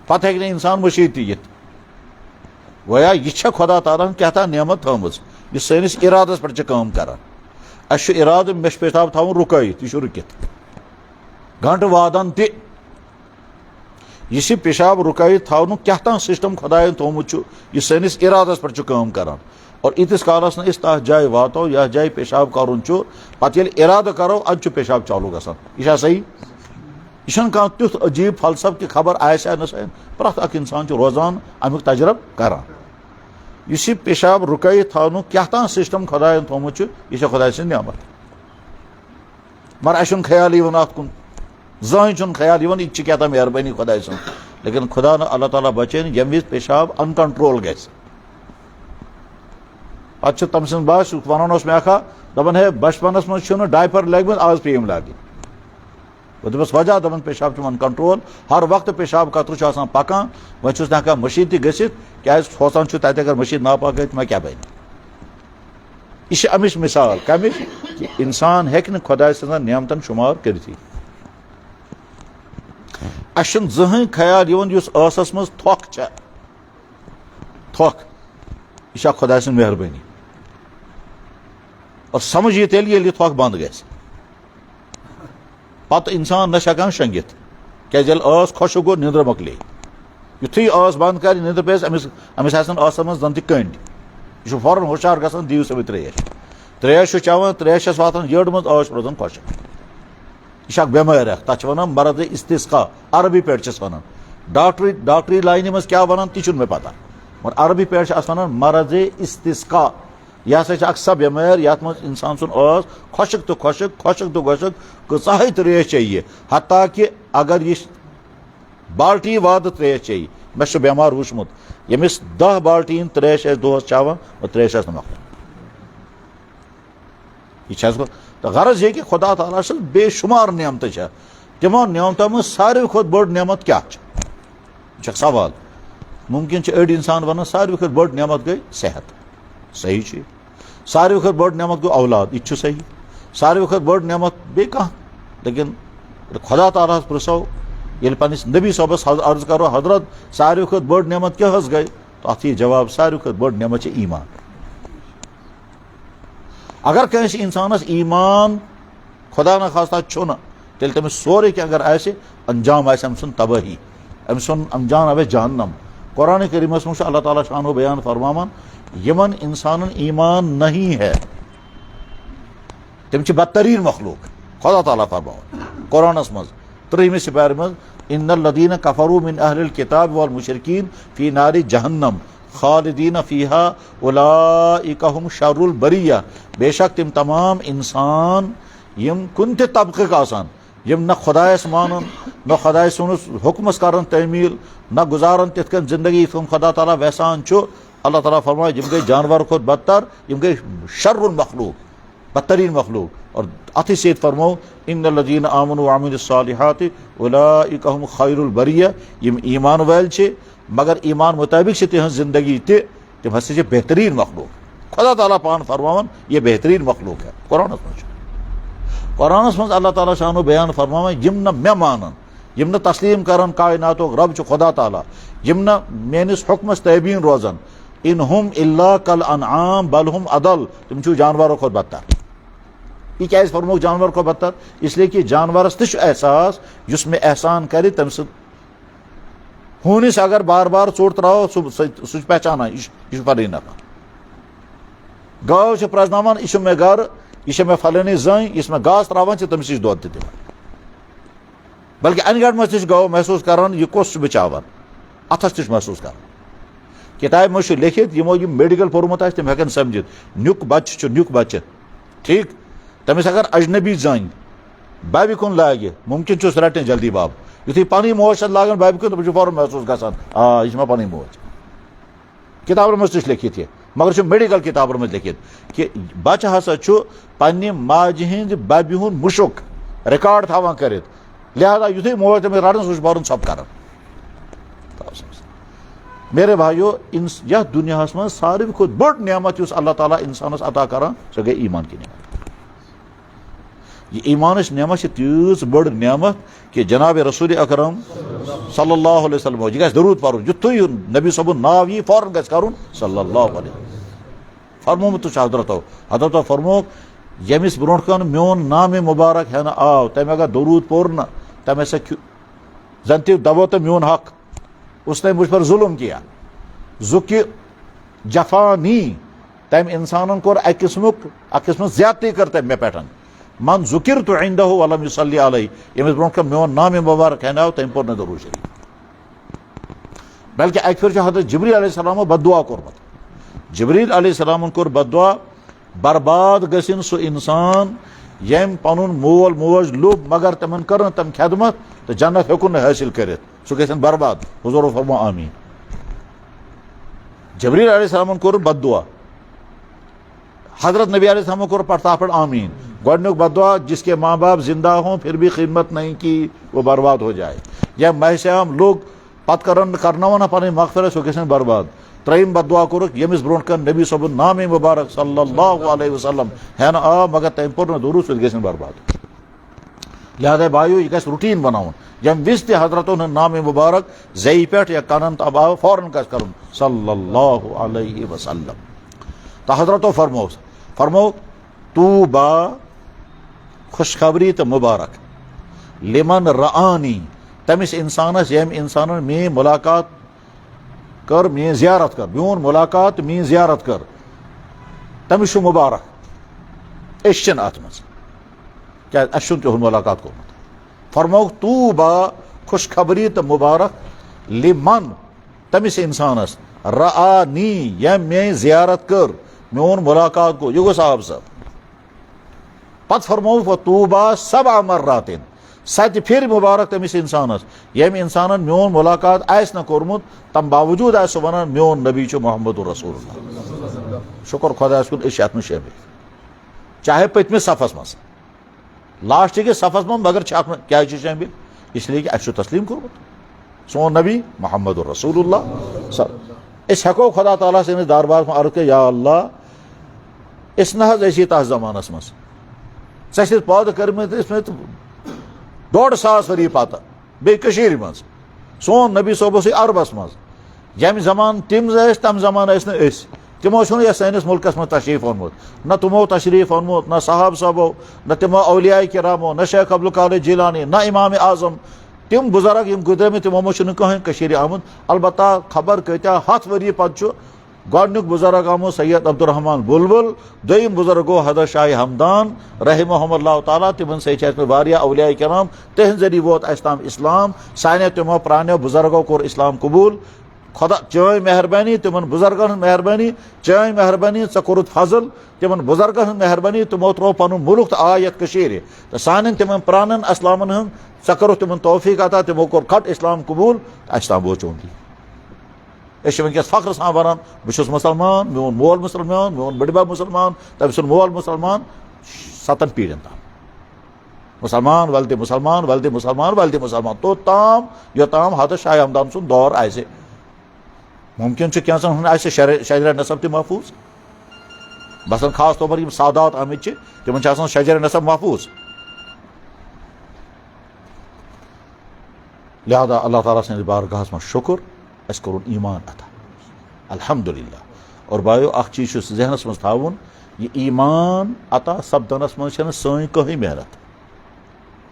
पत हेक इंसान मशीद तथ गोया यह खुदा ताला क्या नेमत थमज यह सैनिस इरादस पे काम कर इराद मे पेशाब थवन रुकैत यह रुकित घंट वादान तह पेशाब रुकैत थवन क्या सिस्टम खुदायन थोमुत यह सैनिस इरादस पे काम कर और इतिस कालस न तथ जाए वातो यह जाए पेशाब करुन पे इराद करो अद पेशाब चालू गसान यह सही यह तुथ अजीब फलसफ कि खबर आसा न प्रत इंसान रोजान अमुक तजरब कर पेशाब रुकैत थवन क्या सिस्टम खुदायन थोमुत यह खुदा सद नियमत मगर अस ख्याल अत कुन जहन ख्याल यह क्या मेहरबानी खुदा सद लेकिन खुदा न अल्लाह ताला बचन यम विज पेशाब अनकंट्रोल ग पे तम सद बस वन मे दपान है बचपनस मज डायपर लगम आज पेम लागे दोपस वजह दपान पेशाब अनकंट्रोल हर वक्त पेशाब कतर पकान वह ना मशीद तह क्या सोचान तक अगर मशीद नापाक गई मैं क्या बन यह अमिश मिसाल कमिश कि इंसान हेक खुदा सद नियमतन शुमार कर जहन ख्याल स मज थोक थोक यह खुदा सद मेहरबानी और समझ ये तेल ये थोक बंद ग पत इंसान न शंगित क्या खुश गो निंद्र मकले युथी बंद कर निंद्र पे अमिस मज जन कंड यह फौरन हुशार गसान दिव सा त्रेश चवान त्रेशस वातान यड़ मज रोजान खुश यह बेमार तथ वन मरद इस्तिस्का अरबी पे वन डॉक्टरी लाइन मज क्या वन ती मे पता मगर अरबी पे वन मरद इस्तिस्का यह हसा सा बेमार ये इंसान सुन खुशक तो खुशक खुशक तो खुशक कह त्रेश चाहिए हती कि अगर यह बाल्टी वाद त्रेश चाहिए मे बेमार वुचमुत यमिस 10 बाल्टीन त्रेश दोहस चवान और त्रेश मकल यह तो गरज ये कि खुदा ताला बेशुमार नियमत तमो नियमतों में सारे खुद बड़ नियमत क्या सवाल मुमकिन अड़ इंसान वन सारे खुद बड़ नियमत गई सेहत सही चीज सारे खुद बड़ नियमत गो औलाद यह सही सारे खुद बड़ नियमत बे कह लेकिन खुदा ताला पृसो ये पन्निस नबी सोबस अर्ज करो हजरत सारे खुद बड़ नियमत क्या गई तो अत यह जवाब सारे खुद बड़ नियमत ईमान अगर कंस इंसानस ईमान खुदा न खास्ता छुन तेल तमिस सोरे कि अगर आसे अंजाम आसे अम सुन तबाही अम सुन अंजाम आवे जहन्नम कुरान करीमस में अल्लाह ताला शान बयान फरमावन यमन इंसान ईमान नहीं है तम बदतरीन मखलूक खुदा ताला फरमावन कुरानस मज 3 सिपार मज इन्नल्लज़ीन कफरू मिन अहलिल किताब वल मुशरिकीन फी नारि जहन्नम खालिदीन फीहा उलाइका हुम शर्रुल बरिया बेशक तिम तमाम इंसान यम कुन ते तबके का आसान यम न खुदायस मानन न खुदाय सुनस हुक्मस करन तमील न गुजारन तिथकन जिंदगी तुम खुदा ताला वैसान छो अल्लाह ताला फरमाए यम गई जानवर खुद बदतर यम गई शर्रुल मखलूक बदतरीन मखलूक और अति सेत फरमाओ इन्नल्लज़ीन आमनु व अमिलुस सालिहाति उलाइका हुम खैरुल बरिया यम ईमान वाल छे मगर ईमान मुताबिक से तिहन जिंदगी तिम हसे बेहतरीन मखलूक खुदा ताला पान फरमावन ये बेहतरीन मखलूक है कुरानस मज अल्लाह ताला शान बयान फरमावन यम न मे मानन यम न तस्लीम करन कायनातो रब खुदा ताला यम न मेनिस हुक्मस तैबीन रोजन इन हुम इल्ला कल अनआम बल हुम अदल तुम छो जानवरों को बदतर यह क्या फरमो जानवर को बदतर इसलिए कि जानवरस तह एहसास जिसमें एहसान करे तम हूनिस अगर बार बार चोट त्रो सह पहचाना यह पन नफर गाव प्रजनावान यह मे गर यह मे फलानी जन इस मे घास त्रावान तमिस दोद त दिवान बल्कि अनगढ़ मज गाव महसूस करान यह कोस बचावान अथस तह महसूस कर किताब मज लिखित यमो यह मेडिकल पोर्मुत तम हेकन समझित न्युक बच्चे न्युक बच्चे ठीक तमिस अगर अजनबी जन बबि कुन लागे मुमकिन रटें जल्दी बाब युथी पन मोज लागन बबि कुन तो फौरन महसूस गसान यह मे पन मोज किताबन मज लिखित यह मगर मेडिकल किताबन मज लिखित कि बच्चे हसा पन्ने माजि हिंद बबि हुंद मुशुक रिकॉर्ड थवान करित लिहाजा युथी मोज तमिस रटन सह भरन सब कर मेरे भाइयों यह दुनिया में सारे खुद बड़ नियमत अल्लाह ताला इंसानस अता करान सह गई ईमान की नियमत ये ईमानच नेमत तीज बड़ नेमत कि जनाब रसूल अकरम सल्लल्लाहु अलैहि वसल्लम यह दरूद पढ़ुन युथुय नबी सबुन नाव यी फौरन गछ करुन सल्लल्लाहु अलैहि फरमोमुत हजरतो फरमोक यमिस ब्रोह कन मोन नाम मुबारक हेन आव तम अगर दरूद पोर न तम ऐसा जन ति दबो तो मोन हक उसने मुझ पर जुल्म किया जुक जफानी तम इंसान कोर अकिस्म ज्यादती कर तम मे पे मन जुकिर तो इंदह वलम युसल्ली अलैहि यमिस ब्रोह कन मोन नाम मुबारक हेन आव तम पोर न दरूद शरीफ बल्कि अक फिर हजरत जिब्रील अलैहिस्सलाम बददुआ कोरमत जिब्रील अलैहिस्सलाम कोर बददुआ बर्बाद गसिन सो इंसान यम पनुन मोल मोज लुब मगर तमन कर तम खदमत तो जन्नत हेकुन हासिल कर सो गसन बर्बाद हुजूर फरमा आमीन जिब्रील अलैहिस्सलाम कोर बददुआ हजरत नबी अलैहिस्सलाम कोर पढ़ता पढ़ आमीन गोडनुक बददुआ जिसके माँ बाप जिंदा हों फिर भी खिदमत नहीं की वो बर्बाद हो जाए या महशाम लोग पत करना ना पन मगफिरत सो गसन बर्बाद त्रयम बदुआ कोर यमिस ब्रोह कन नबी सबुन नाम मुबारक सल्लल्लाहु अलैहि वसल्लम हेन आ मगर तम पोर न दरूद सो गसन बर्बाद लिहाजा बायो यह गस रूटीन बनाउन यम विस ते हजरतों नाम मुबारक जई पे या कानन तब आव फौरन गस करुन सल्लल्लाहु अलैहि वसल्लम तो हजरतों फरमो तूबा खुशखबरी तो मुबारक लिमन रआनी तमिस इंसानस यम इंसान मे मुलाकात कर मे जियारत कर मोन मुलाकात मे जियारत कर तमिस मुबारक अन अत मज क्या तुहद मुलाकात कोर्मत फरमो तूबा खुशखबरी तो मुबारक लिमन तमिस इंसानस रआनी यम मे जियारत कर मोन मुलाकात को युग साहब सब पत फरमो तूबा सबअ मर्रातिन सत फिर मुबारक तमिस इंसानस यम इंसान मोन मुलाकात आस न कोर्मुत तम बावजूद आस वन मोन नबी मोहम्मद रसूलुल्लाह शुक्र खुदास कुन अत शामिल चाहे पतम सफस मज लास्ट के सफस मज मगर क्या शामिल इसलिए कि अस तस्लीम कोर्मुत सोन नबी मोहम्मद रसूलुल्लाह हेको खुदा ताला सस दरबार में अर्ज कर या अल्लाह इस न तथ जमानस मज स पैदा कर्मित 1.5 वरी पत बेर मज सोन नबी सोब अरबस मज यम जमान तम तम जमान तमो सैनिस मुल्कस में तशरीफ ओनमुत न तमो तशरीफ ओनमुत न साहब साहबो न तमो औलिया किरामो न शेख अब्दुल कादिर जिलानी न इमाम आजम तम बुजुर्ग यम गुजरमे तमो कहीं आमुत अलबत्ता खबर कत्या 100 वरी पत गोडनुक बुजुर्ग आमो सैयद अब्दुर्रहमान बुलबुल दोयम बुजुर्ग गो हजरत शाह हमदान रहमहुल्लाह ताला तिमन सह औलिया किराम तहद जरिए वोत अस्ताम इस्लाम साने तमो प्रानो बुजुर्गो कोर इस्लाम कबूल खुदा चाय मेहरबानी तिमन बुजुर्गन मेहरबानी चाय मेहरबानी कोरुत फजल तिमन बुजुर्गन मेहरबानी तमो त्रो पन मुल्क तो आ यत तो सान तिमन प्रानन अस्लामन हन करो तिमन तौफीक अता तिमो कोर खट इस्लाम कबूल अस्ताम वो चौंकी वनकस फख्र सान वन बहुत मुसलमान मोन मोल मुसलमान मोन बड़बा मुसलमान तम सुन मोल मुसलमान 7 पीढ़ियन ताम मुसलमान वलदे मुसलमान वलदे मुसलमान वलदे मुसलमान तो ताम योताम हजरत शाह हमदान सुन दौर आए मुमकिन क्या शजर नसब तह महफूज बसन खास तौर पर सादात आमित तिमन शजर नसब महफूज लिहाजा अल्लाह ताला सद बारगाहस में शुक्र अस कोरुन ईमान अता अल्हम्दुलिल्लाह और बायो अख चीज जहनस मज थावन ये ईमान अता सपदनस मज सही कहीं मेहनत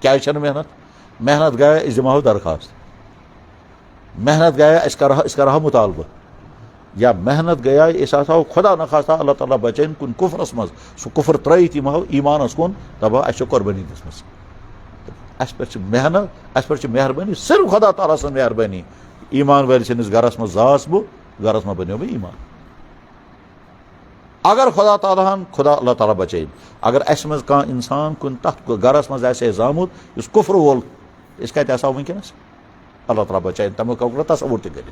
क्या मेहनत मेहनत गया इस दिमाहो दरखास्त मेहनत गया इसका मुतालबा या मेहनत गया इस खुदा न खासा अल्लाह ताला बचन कुन कुफरस मज सह कुफर त्रयित यमो ईमानस कुन दपा अस कुर्बानी दिसमस अस पे मेहनत अस पे मेहरबानी सिर्फ खुदा ताला सं मेहरबानी ईमान वाल सनिस गरस मज जास बो गरस में बनो ईमान अगर खुदा अल्लाह ताला बचे अगर अस मज कह इंसान कुन तथ गरस मज जामुत इस कुफर वोल इस कत वनकस अल्लाह ताला बचाए तमो कौर तस्वुर कर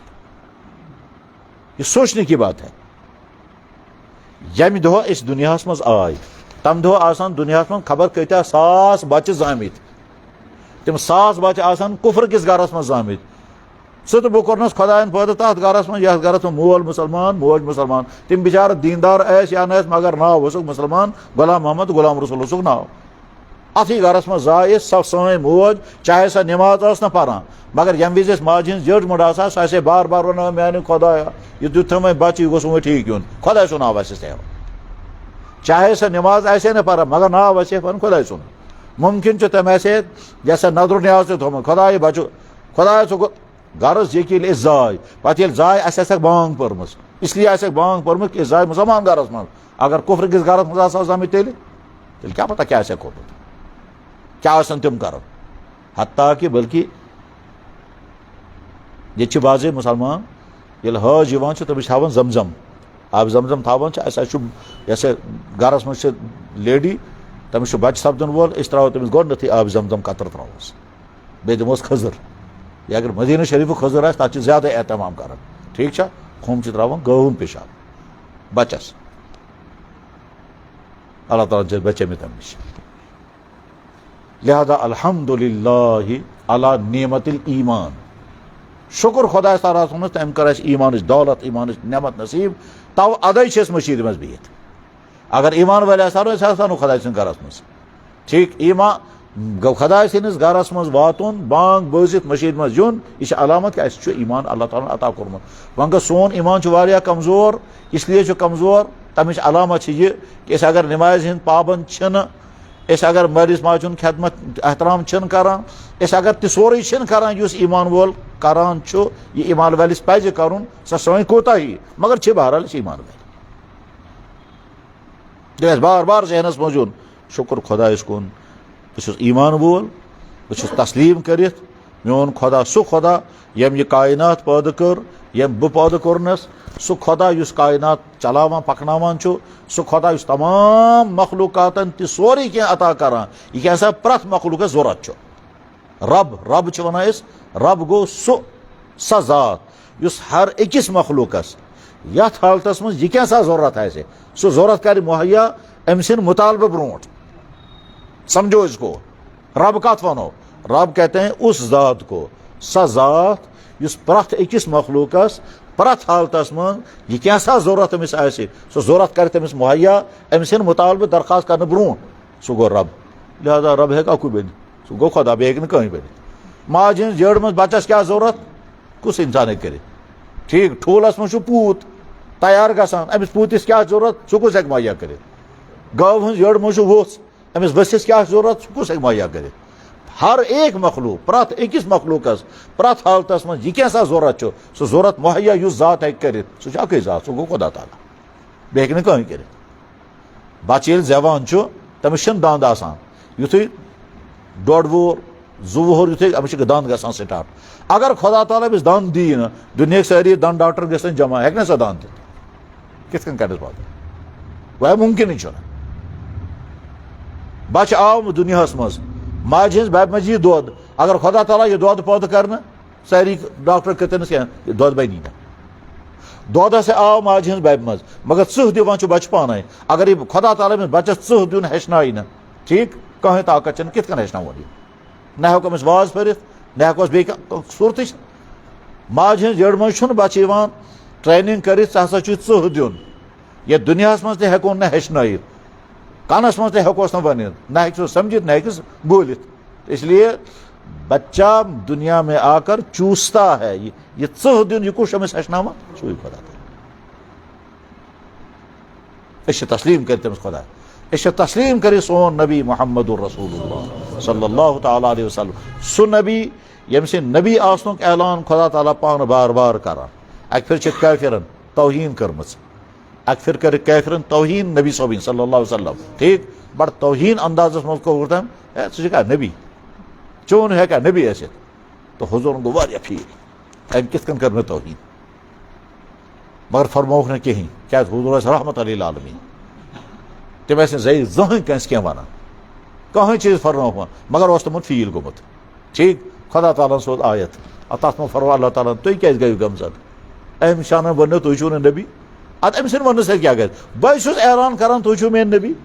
यह सोचने की बात है यम दह इस दुनिया मज आय तम दह आसान दुनिया में खबर कत्या 100 बच्चे जामित तम 100 बच्चे आसान कुफर किस गरस मज जामित सह तो बह कोरनस खुदायन पैदा तथ गरस में यथ गरस में मोल मुसलमान मोज मुसलमान तम बिचार दीनदार या न मगर नाव वसुक मुसलमान गुलाम मोहम्मद गुलाम रसूल वसुक नाव अथी गरस मज जाए सन मोज चाहे सह नमाज न पारान मगर यम विज माज हज जड़ मुड़ सह बार बार वन मैंने खुदाया यह दुत मे बच्चे यह गोस ठीक यून खुदा सुन आव चाहे सह नमाज आसे न पारान मगर नाव आसे पन खुदा सुन मुमकिन तम जैसा नजर न्याज थोमुत खुदा बचो खुदा गरज ये जाय पे जाय अस बांग पर्म इसलिए बांग पर्म कि जाय मुसलमान गरस मज अगर कुफ्र किस गरस मज आमित तेल क्या पता क्या कोर्मुत क्या तम कर हत्ता कि बल्कि ये वाजे मुसलमान ये हज तमिस हावन जमजम आब जमजम थावन ऐसे गरस मज लेडी तमिस बच सपदन वोल त्रो तमिस गोडनथी आब जमजम कतर त्रोस बे दिमोस खजर या अगर मदीना शरीफ खजर आ तक ज्यादा एहतमाम कर ठीक खुम त्रावान गहून पेशाब बचस अल्लाह ताला बचे मे तम नश लिहाजा अल्हम्दुलिल्लाह अला नेमतिल ईमान शुक्र खुदा ताला तम कर ईमान दौलत ईमान नेमत नसीब तव अदय मशीद मज बिहत अगर ईमान वाले नो खुदा गरस मज ठीक ईमान खुदा सस गरस मज वातुन बांग बजित मशीद मज युन यह अलामत कि ईमान अल्लाह ताला अता कोर्मुत वन गो सोन ईमान वारिया कमजोर इसलिए कमजोर तमिश अलामत यह कि अगर नमाज हिंद पाबंद छन अगर मरिस माज खदमत एहतराम करान अगर तह सोरे करान ईमान वोल करान यह ईमान वालिस पज कर सो कोताही मगर बहरहाल ईमान वाल बार बार जहनस मज शुक्र खुदा कुन बस ईमान वोल बस तस्लीम कर मोन खुदा सह खुदा यम यह कायनात पैदा कर यम बह पैदा कोरनस सह खुदा कायनात चलावान पकनावान सह खुदा तमाम मखलूकातन तह सोरे कह अता करान यह क्या प्रथ मखलूक जरूरत रब रब वन रब गो सह जात हर अकिस मखलूकस यथ हालतस मज यह क्या जरूरत आसे सह जरूरत कर मुहैया अम सिंद मुतालबे ब्रोट समझो इसको रब कत वनो रब कहते हैं उस जात को सा जात प्रथ अकिस मखलूकस प्रथ हालतस मज यह क्या जरूरत अमिस आसे सह जरूरत कर तमिस मुहैया अम सिंद मुतालबे दरखास्त कर ब्रो सह गो रब लिहाजा रब हे अकु बन सह गो खुदा बे हे कहीं बन माज हज जड़ मज बच्चस क्या जरूरत कुछ इंसान कर ठीक ठूलस मज पूत तैयार गसान अमिस पूतिस क्या जरूरत सह कुछ हे मुहैया कर गव हज जड़ मज वोस अमिस बसिस क्या जरूरत सह कुछ हे मुहैया कर हर एक मखलूक प्रथ अकिस मखलूकस प्रथ हालतस मज यह क्या जरूरत सह जरूरत मुहैया जात हे कर सह जात सह गो खुदा ताला बे हे कहीं कर बच्चे ये जेवान तमिस दांद आसान युथु डोड़ वोर जु वोहर युथु अमिस दांद गसान स्टार्ट अगर खुदा ताला अमिस दांद दी न दुनिया सारी दांद डॉक्टर गन जमा हे सह दांद दित कित कर वह मुमकिन बच आव दुनिया मज माज हज बब मज यह दोद अगर खुदा ताला यह दोद पैदा कर सारी डॉक्टर कतन कह दोद बनी ना दोद आव माज हज बब मज मगर चुह दिवान बच पान अगर यह खुदा ताला बचस चुह दिन हेचन ना ठीक कहीं ताकत कित हेचन न हेको अमिस वाज पढ़ न हेकोस बे सूरत माज हज जड़ मज बच्चे ट्रेनिंग कर चुह दिन ये दुनिया मज हेको न हेचन कानस मज हेकोस न वन न हे समझित न हे बोलित इसलिए बच्चा दुनिया में आकर चूसता है ये चुह दिन यह कुछ अमिस हेचनावा सू खुदा तस्लीम कर तमिस खुदा तस्लीम कर सोन नबी मोहम्मदुर रसूलुल्लाह सल्लल्लाहु तआला अलैहि वसल्लम सु नबी यम से नबी आसनुक ऐलान खुदा ताला पान बार बार करान अक फिर काफिरन तौहीन करमस अक फिर कर काफिरन तौहीन नबी सोबीन सल्लल्लाहु अलैहि वसल्लम ठीक बड़ तौहीन अंदाजस मज कोतम सह क्या नबी चोन है क्या नबी ऐसे तो हुजूर गो वारिया फीर अम कित कर मे तौहीन मगर फरमोख न कहीं क्या हुजूर रहमत लिल आलमीन तम जहन कंस कह वन कहीं चीज फरमोख मगर तमन फील गोमुत ठीक खुदा ताला सोद आयत तथ मज फरमो अल्लाह ताला तुम क्या गो गमजद अम शान वन तुम नबी अत अम सन वन क्या ग बस ऐलान करान तुम मेन नबी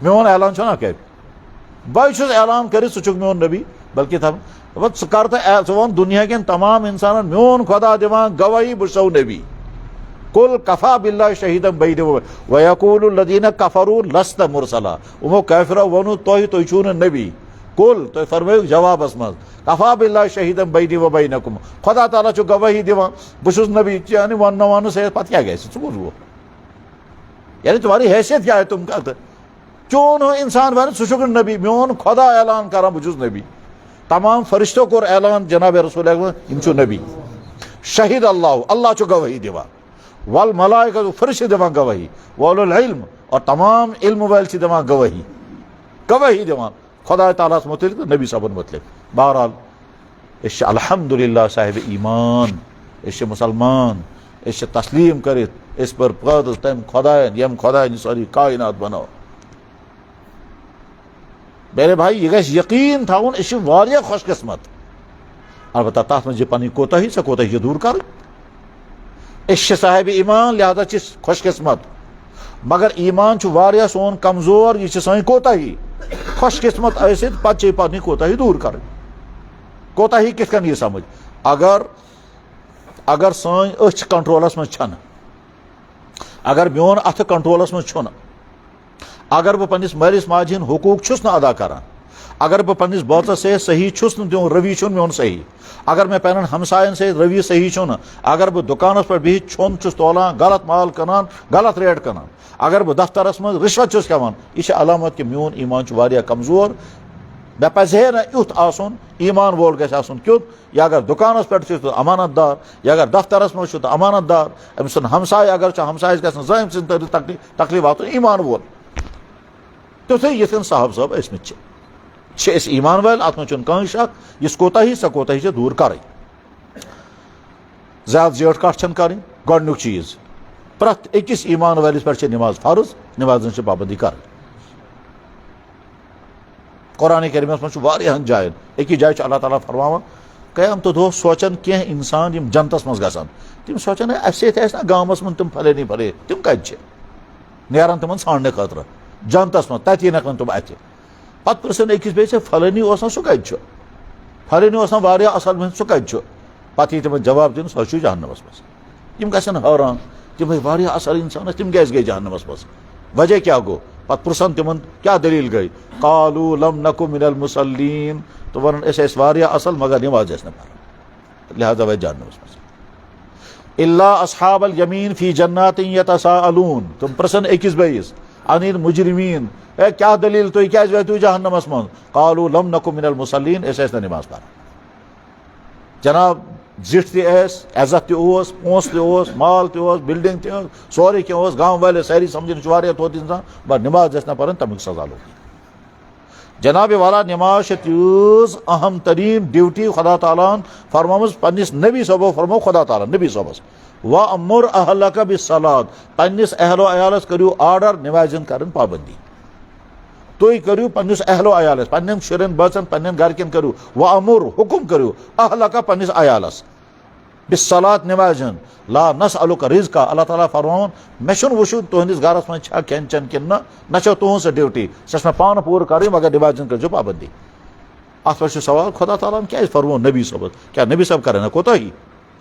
मोन ऐलान ना कर बस ऐलान कर मोन नबी बल्कि कर वन दुनिया कन तमाम इंसान मोन खुदा दिवान गवाही बह सौ नबी कुल कफा बिल्लाहि शहीदन बैनि व यक़ूलु लज़ीना कफ़रू लस्त मुरसला। उमो काफिरो वोनु तुह छू नबी। कुल तुम फरमायो जवाबस मज कफा बिल्लाहि शहीदन बैनि व बैनकुम, खुदा ताला छु गवाही दिवान बुस नबी चाहे वन वन से पत क्या गए वो यानी तुम्हारी हैसियत क्या है। तुम कहते चोन हो इंसान वन सह नबी मोन खुदा ऐलान कर बुस नबी। तमाम फरिश्तों को ऐलान जनाब रसूल नबी। शहीद अल्लाह, अल्लाह छु गवाही दिवान, वल मलाइका फरिश्ते दिवान गवाही, वउलुल इल्म और तमाम इल्म वाल दिवान गवाही, गवाही दिवान खुदा ताला मुतलिक नबी साहबन मुतलिक। बहरहाल अल्हम्दुलिल्लाह साहिब ईमान, मुसलमान तस्लीम कर पर पद तम खुदायन यम खुदायन सारी कायनात बनाओ। मेरे भाई यह यकीन था वारिया खुशकिस्मत। अलबत्ता तथ मज पी कोताही सह कोताही दूर कर साहिब ईमान लिहाजा खुशकिस्मत। मगर ईमान वारिया सोन कमजोर, यह सन कोताही। खुशकिस्मत ऐसित पे पी कोताही दूर कर। कोताही कित कन यह समझ अगर सन अच कंट्रोलस मज छन, अगर मोन अथ कंट्रोलस मज छुन, अगर बह पन्निस मालिस माजे हिंद हुकूक छुस न अदा करान, अगर बह पन्निस बोतस से सही छुस न दिवन रवि छुन मोन सही, अगर मैं पन्न हमसायन से रवि सही छुन, अगर बह दुकानस पर बिहित छुन छुस तोलान, गलत माल कनान, गलत रेट कनान, अगर बह दफ्तरस मज रिश्वत छुस खवान, यह अलामत कि मोन ईमान वारिया कमजोर। मे पजे न युथ आसन ईमान वोल गस आसन क्युत। यह अगर दुकानस पे तो अमानतदार, यह अगर दफ्तरस मज तो अमानतदार, अम सुन हमसाय अगर हमसायस गस जम सद तकलीफ वात ईमान वोल। तुथे ये साहब साहब इसमें ईमान वाल अत मे कहीं शक। इस कोताही सह कोताही से दूर कर। ज्यादा जेठ कट कर गोडनुक चीज प्रत अकिस ईमान वालिस पे नमाज फर्ज, नमाजन पाबंदी कर। कुरान करीमस मज वारियाहन जायन एक जाय अल्लाह ताला फरमावन क़यामत दो सोचन कह इंसान यम जन्नतस मज गसान, तम सोचन अस ना गामस मन तम फले फले तम कत नेरान तमन ाने खतर जन्नतस मज तत यन तम अत पत पृसन अकिस बे फलानी सह कत फलानी वारिया असल महन सह कत पत तमन जवाब दिन सह जहन्नमस मज। यम गसन हैरान तम वारिया असल इंसान तम कैसे गई जहन्नमस मज, वजह क्या गो। पत पृसन तिमन क्या दलील गई, कालू लम नकु मिनल मुसल्लीन, तो वन वारिया असल मगर नमाज न पर, लिहाजा वह जहन्नमस मज। इल्ला अस्हाबल यमीन फी जन्नातिन यतसाअलून, तुम प्रसन अकिस बेइस अनिल मुजरिमीन क्या दलील तुम क्या वह जहन्नमस मज, कालू लम नकु मिनल मुसल्लीन न नमाज पर। जनाब जिट तज्जत पोस माल बिल्डिंग सोरे कह गाँव वाले सारी समझन तोत इंसान बस नमाज न पर तमिक सजा लोग। जनाब वाला नमाज तीज अहम तरीन ड्यूटी खुदा ताला फरमाम पन्निस नबी सबो फरमो खुदा ताला नबी सबस व अमुर अहलक बिस्सलात, पन्निस अहलो अयालस करियो आर्डर नमाजन करन पाबंदी। तुम करू पन्निस अहलो अयालस पन्न शुरन बचन पन्न गरकन करू व अमुर हुकुम करू अहलक पन्निस अयालस बिस्सलात नमाजन ला नसअलुक रिज़्क़ा, अल्लाह ताला फरमान मे वुचु तुहंदिस गरस मज खेन चन कि न तुहन सह ड्यूटी सह पान पूर कर मगर नमाजन कर पाबंदी। अत पे सवाल खुदा ताला क्या फरमो नबी सब क्या नबी सब कर कोताही,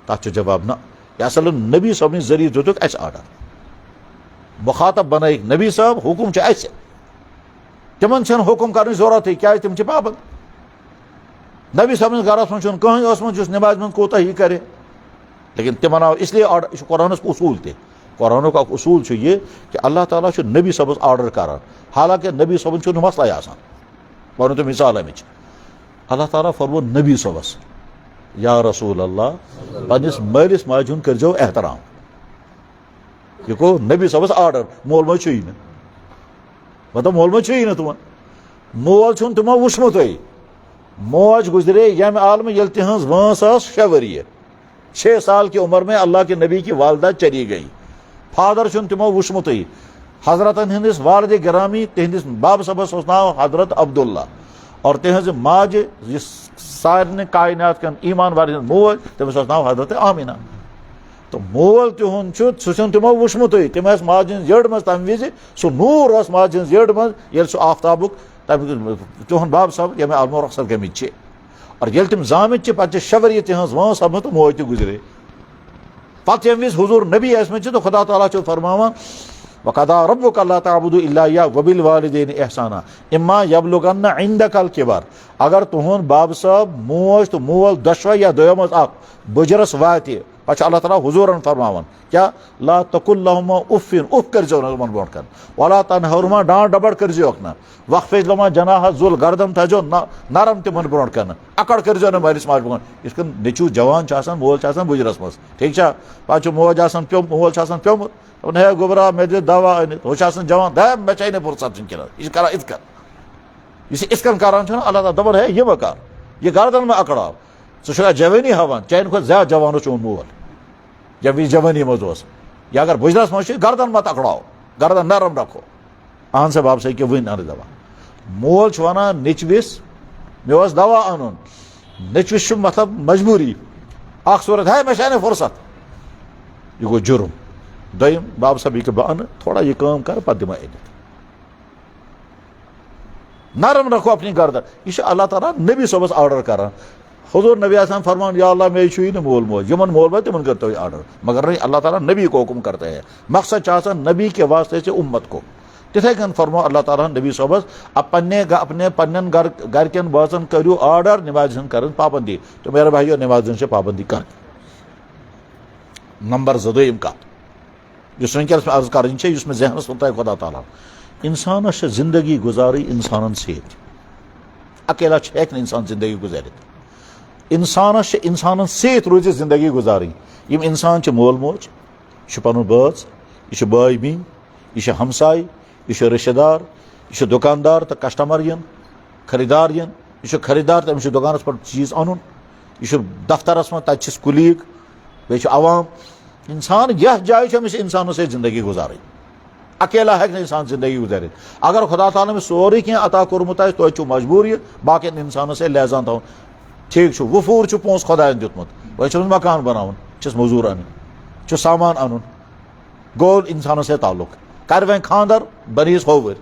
तथ जवाब न यह असल नबी सब जरिए दुतुक अस आर्डर मुखातब बन नबी सब हुकुम तिमन हुकुम कर जरूरत क्या तम पाबंद। नबी सब गरस मज कहीं नमाज मज कोताही करे, लेकिन तिमन आव इसलिए आर्डर कुरान उसूल कुरान का उसूल ये कि अल्लाह ताला नबी सबस आर्डर कर, हालांकि नबी सबन मसला वन तो मिसाल अमिच अल्लाह ताला फरमो नबी सबस या रसूल अल्लाह पन्निस मालिस माज हुंद करो एहतराम। यह गो नबी सबस आर्डर, मोल मज न मतलब मोल मज न तुम मोल तुमो वुचमुत, मोज गुजरे यम आलम ये तिहज वंस 6 वरी 6 साल की उम्र में अल्लाह के नबी की वालदा चली गई। फादर तिमो वुचमुत हजरतन हंदिस वालिद गिरामी तिहंदिस बाब सबस नाव हजरत अब्दुल्ला और तिहज माज सारे कायनात कन ईमान वाले मोल तमिस नाव हजरत आमिना। तो मोल तिहुंद सह तिमो वुचमुत तम माज जड़ मज तम वि सह नूर माज जड़ मज ये सह आफ्ताबुक तिहुंद बाब सब ये आलमो रखसर गमित और ये तम जामित पे 6 वरी तिहज वह सब तो मोज गुजरे पत यम विज हुजूर नबी आसमान तो खुदा ताला फरमावान वक़दा रब्बुका अल्ला ताबुदू इल्ला इय्याहु व बिल वालिदैनि इहसाना इम्मा यबलुगन्ना इंदकल किबर अगर तुहंद बाब साहब मोज तो मोल दशवा या दोयम बुजरस वाति पे अल्लाह ताला हुजूरन फरमावन क्या ला तकुल लहुमा उफ़िन उफ़ करजो न मन ब्रोट कन वला तनहरुमा डांट डबड़ करजो न वक़फ़िज़ लहुमा जनाह ज़ुल गर्दन थजो नरम तिमन ब्रोट कन अकड़ करजो न मालिस माज बगन इसकन नेचू जवान आसान मोल आसान बुजरस मस ठीक छा पे मोज आसान प्यो मोल आसान प्योमुत हे गोबरा मे दे दवा अनित हो जवान द मे चाहिए फुर्सत कर यह कर इत कर इस करान अल्लाह ताला दपन है यह कर यह गर्दन में अकड़ाव सह जवानी हवान चाहे खुद ज्यादा जवान चोन मोल जब यह जवानी मज या अगर बुजरस मज गर्दन मत अकड़ाओ गर्दन नरम रखो अहन से बाप से वन अन दवा मोल वन नचविस मे दवा अन नचविस मतलब मजबूरी अख सूरत है मे चाहिए फुर्सत यह गो जुर्म दोम बाब साहब यह बह अन थोड़ा यह काम कर पे दिमा अनित नरम रखो अपनी गर्दन यह अल्लाह ताला नबी सोबस ऑर्डर कर हुजूर नबी आसमान फरमान या अल्लाह मे ही मोल मोज यमन मोल मोज तिमन करते हुए ऑर्डर मगर नहीं अल्लाह ताला नबी को हुक्म करते हैं मकसद चाहता नबी के वास्ते से उम्मत को तिथे कन फरमा अल्लाह ताला नबी सोबस अपने पन्न घर कन बासन करू ऑर्डर नमाज कर पाबंदी तो मेरे भाइयों नमाज से पाबंदी कर नंबर जदोम का जिस वनकस में अर्ज कर जहनस तुत खुदा ताला इंसान जिंदगी गुजारी इंसान सत अकेला हेक इंसान जिंदगी गुजारित इंसान सत रोज जिंदगी गुजारी यम इंसान मोल मोज पन बज यह बाई बीन यह हमसाय यह रिश्तेदार यह दुकानदार तो कस्टमर यन खरीदार यन यह खरीदार तमिस दुकान पर चीज अन यह दफ्तरस में तस कुलीग बे अवाम इंसान यह जाय इंसान से जिंदगी गुजारी अकेला है इंसान जिंदगी गुजारित अगर खुदा ताला में सोरे कह अता कोर्मुत तो मजबूर यह बाकी इंसानों से लिहाजान थवन ठीक वफूर पोस खुदायन दितमुत वह मकान बनावन मजूर अन सामान अन गो इंसानों से ताल्लुक कर वन खानदार बनीस होवर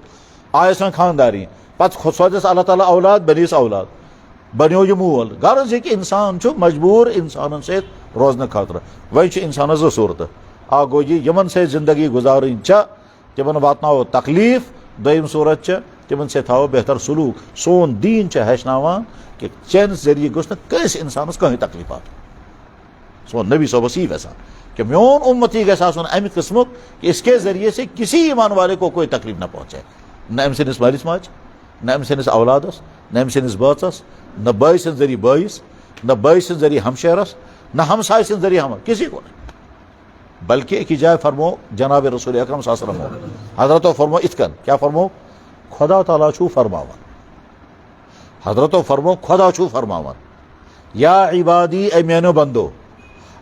आयस वन खानदारी पे सोचस अल्लाह ताला औलाद बनीस औलाद बनो यह मोल गर्ज कि इंसान मजबूर इंसान से रोजन खतर वह इंसान जो सूरत आ गो यमन से जिंदगी गुजारन तिमन वातनाओ तकलीफ दोम सूरत तिमन से थो बेहतर सलूक सोन दीन हेचनावान कि चैन जरिए गोस कंस इंसानस कहीं तकलीफात सोन नबी सोबस यी वैसा कि मोन उम्मत ही गस आसन अमि किस्मुक कि इसके जरिए से किसी ईमान वाले को कोई तकलीफ न पहुंचे न अम सस मालिस माज न अम सस औलादस न अम सस बचस न बाई सद जरिए बाईस न बाई सद जरिए हमशहरस न हमसाय सद जरिए हम किसी को नहीं बल्कि एक जाय फरमो जनाब रसूल अकरम सल्लल्लाहु अलैहि वसल्लम हजरत फरमो इतकन क्या फरमो खुदा ताला छु फरमावन हजरत फरमो खुदा छु फरमावन या इबादी ए मेनो बंदो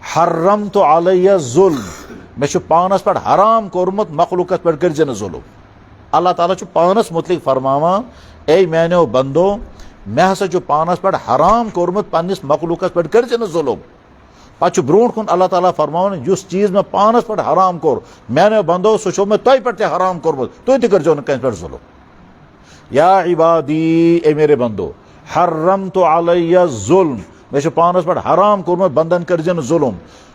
हर्रम तो अलैया जुल्म मे पानस पे हराम कोरमुत मखलूकत पे कर जुल्म अल्लाह ताला छु पानस मुतलिक फरमावान ए मेनो बंदो मे हसा पानस पे हराम कोरमुत पन्निस मखलूकत पे कर जुल्म पे ब्रोट कुन अल्लाह ताला फरमान युस चीज में पानस पे हराम कोर मैंने बंदो सो मे तुह पे हराम कोरमुत तुह तर्जो न कह पे जुल्म या इबादी ए मेरे बंदो हर्रम तो अलैया जुल्म मे पानस पे हराम कोरमुत बंदन कर जुल्म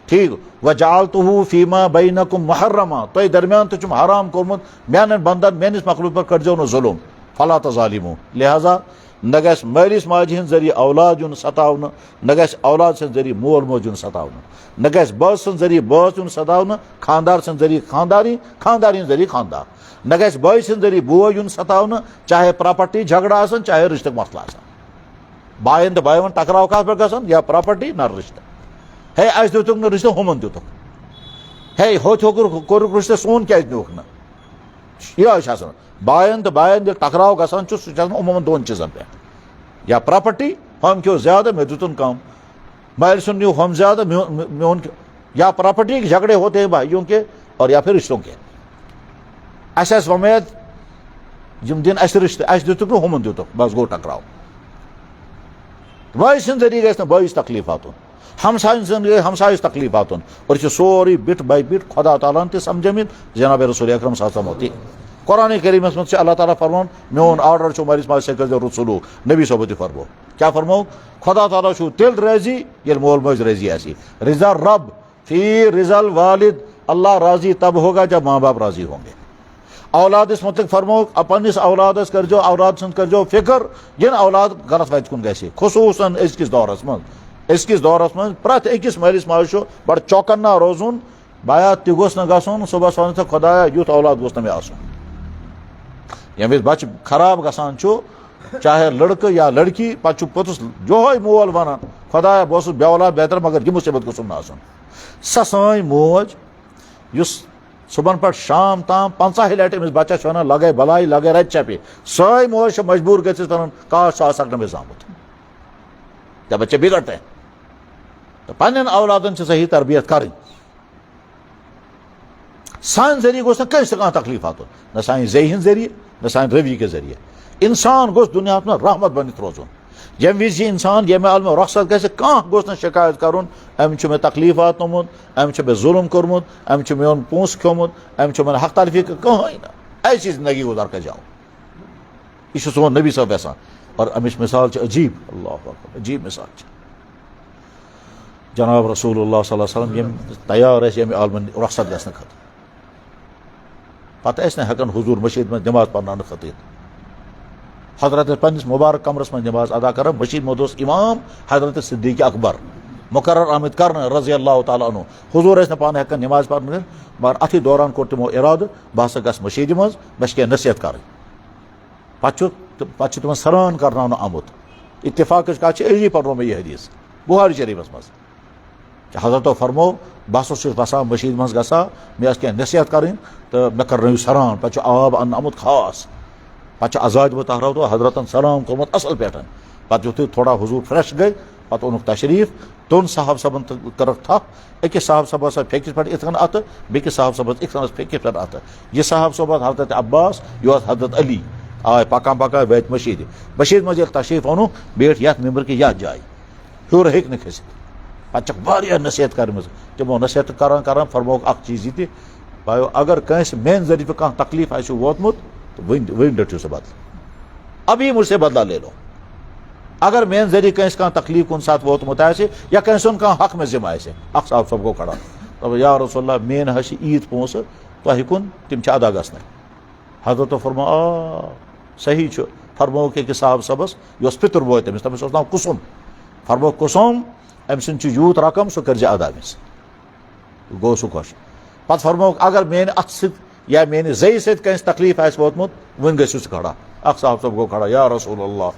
ठीक वजालतुहु फीमा बैनकुम मुहर्रमा तुह दरमियान तुम हराम कोरमुत मैन बंदन मेनिस मखलूक पर करजो न जुल्म फला तजालिमु लिहाजा न गस मालिस माज हंद जरिए औलाद युन सतावन न गस औलाद सद जरिए मोल मोज युन सतावन न गस बस सद जरिए बस युन सतावन खानदार सद जरिए खानदारी खानदारी जरिए खानदार न गस बॉय सद जरिए बो युन सतावन चाहे प्रॉपर्टी झगड़ा आसन चाहे रिश्ते मसला आसन बायन तो बायन टकराव कत पे गसन या प्रॉपर्टी न रिश्ते हे अस दुतुक न रिश्ते हुमन दुतुक हे हो कोरुक रिश्ते सोन क्या दुख न यह बायन तो बायन टकराव गसान उमूमन दोन चीज़न पे या प्रॉपर्टी हम क्यों ज्यादा मैं दुतुन कम माल सुन हम ज्यादा मोन या प्रॉपर्टी के झगड़े होते हैं भाइयों के और या फिर रिश्तों के अस वमेद जिम दिन अस रिश्ते अस दुतुक न हुमन दुतुक बस गो टकराव भाई सद जरिए गस भाईस तकलीफ आतुन हमसायस तकलीफ आतुन और सोरी बिट बाय बिट खुदा ताला ते समझमित जनाब रसूल अकरम सल्लल्लाहु अलैहि वसल्लम कुरान करीमस में अल्लाह ताला फरमान मोन ऑर्डर मालिस माज से कर रसूलू नबी सोबत फरमो क्या फरमो खुदा ताला तेल राजी ये मोल मोज राजी आसी रिजा रब फी रिजल वालिद, अल्लाह राजी तब होगा जब माँ बाप राजी होंगे। औलाद इस मतलब फरमो पन्निस औलादस कर जो औलाद सुन कर जो फिक्र यन औलाद गलत वत कुन गसी, खुसूसन अजकिस दौरस मज प्रत अकिस मालिस माज बड़ चौकन्ना रोजुन, बाया तह गोस न गसन सुबह वन खुदाया युथ औलाद गोस न मे आसन। यम बच खराब गसान चाहे लड़क या लड़की पे पोतुस जोहे मोल वन खुदाया बह बे औलाद बेहतर मगर यह मुसीबत गोसुम न आसन। सा सान मोज युस सुबह पे शाम ताम 50 लट अमिस बच्चस वन लगे बलाई लगे रत चपे, सै मोज मजबूर वन काश सह मे जामुत, जब बच्चे बिगड़ते हैं तो पन्न औलादन सही तरबियत कर। सान जरिए गोस कंस तकलीफ आत, न सान जे हंद जरिए न सान रवि के जरिए। इंसान गोस दुनिया में रहमत बनित रोजन। यम विज इंसान ये आलम रखसत गि कह गोस न शिकायत कर अम मे तकलीफ वातमुत, अम मे जुल्म कोर्मुत, अम मोन पोस खोमुत, अम मे हक तलफी कहीं ना ऐसी जिंदगी गुजार कर जाओ। यह सोन नबी साहब यसान और अमिश मिसाल अजीब, अल्लाह अजीब मिसाल जनाब रसूलुल्लाह सल्लल्लाहु अलैहि वसल्लम यम तैयार यम आलम रखसत गसन खत पत हेकन हुजूर मस्जिद में नमाज पढ़ना खत हजरत पन्निस मुबारक कमरस में नमाज अदा कर, मस्जिद में इमाम हजरत सिद्दीक अकबर मुकर्रर आमिद कर रजी अल्लाह तआला अन्हु। हुजूर पान हेकन नमाज पढ़ मगर अथी दौरान कोर तमो इराद बह हसा गस मस्जिद मज बस कह नसीहत कर, पे तम सरान कर आमुत। इत्तेफाक कत अजी पढ़ो मे यह हदीस बुखारी शरीफस मज। हजरतो फरमो बह हसा बसान मस्जिद मज गसा मे कह नसीहत कर तो मे कर सरान, पे आब अन आमुत खास, पे अजाज तहरा तो हजरतन सलाम कोर्मुत असल पे, पे यु थोड़ा हुजूर फ्रेश गई पे ओनुक तशरीफ दोन साहब सबन कर थप अकिस साहब सबस फेकिस पे इथन अत बेकिस साहब सबस इथन फेकिस पे अत। यह साहब सब हजरत अब्बास यह हजरत अली आय पकान पकान वत मस्जिद मज तशरीफ ओनु बैठ यथ मेम्बर की यथ जाय हूर हेक न खसित। पे वारिया नसीहत कर तमो नसीहत कर फरमोक अख चीज ये भाई अगर कंस मेन जरिए कह तकलीफ आ वोतमुत तो वन रटो से बदला, अभी मुझसे बदला ले लो। अगर मेन जरिए कंस कह तकलीफ कुन साथ वोतमुत या कंस कह हक में जिम्मा अख साहब सब गो खड़ा तब या रसूलल्लाह मेन हश ईद पोस तह कुन तम अदा गसन। हजरत फरमा सही फरमो कि साहब सबस यह पितर बो तमिस नाव कुसुम, फरमो कुसुम अम सुन यूत रकम सह कर अदा अमिस गो सह खुश। पे फरमो अगर मेन अथ सत या मेन जय सत कंस तकलीफ वोतमुत वन गु खड़ा। अख साहब सब गो खड़ा या रसूलल्लाह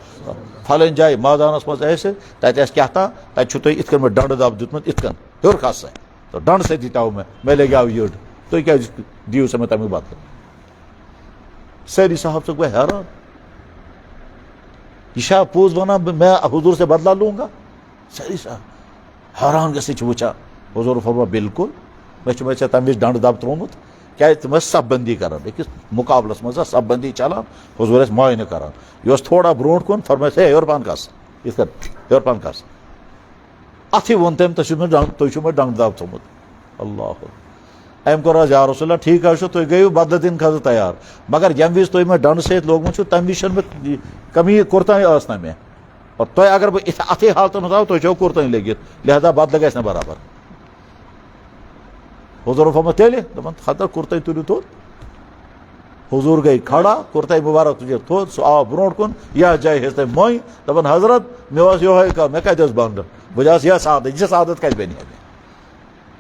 फलन जाय मैदानस मज तत क्या तत तुम इत मे डंड दब दुतमुत इत हर खस तो डंड से दिताव मे लग्याव यड़ तुम क्या दिव से मे तमिक बदल। सारी साहब सब गए हैरान, यह पोज वना मैं हुजूर से बदला लूंगा। सारी साहब हैरान गि वचा हुजूर फरमा बिल्कुल मे तम डंड दब त्रोमुत क्या तुम सब बंदी कर अकिस मुकाबलस मज सब बंदी चलान हुजूर मायन कर यह थोड़ा ब्रोट कुन फरमा हे योर पान कस इत योर पान कस अथ वो तम तुम मे डंड दब थोमुत। अल्लाह अम कोर या रसूलल्लाह ठीक तुम गयु बदल दिन खत तैयार मगर यम विज तुम मे डंड सत लोगमुत तम विज मे कमी कुर्तान आसना मे और तुम अगर बह अथे हालत मज तुम छो कुर्तान लगित लिहाजा बदल गस बराबर। हुजूर फरमा तेल दपान खतर कुर्ता तुलियो थोद। हुजूर गई खड़ा कुर्ता मुबारक तुझे थोद सह आव ब्रोट कुन यह जाय हेस तम मोई दपान हजरत मे यो कह मे कत बंद बह यह सादत कत बन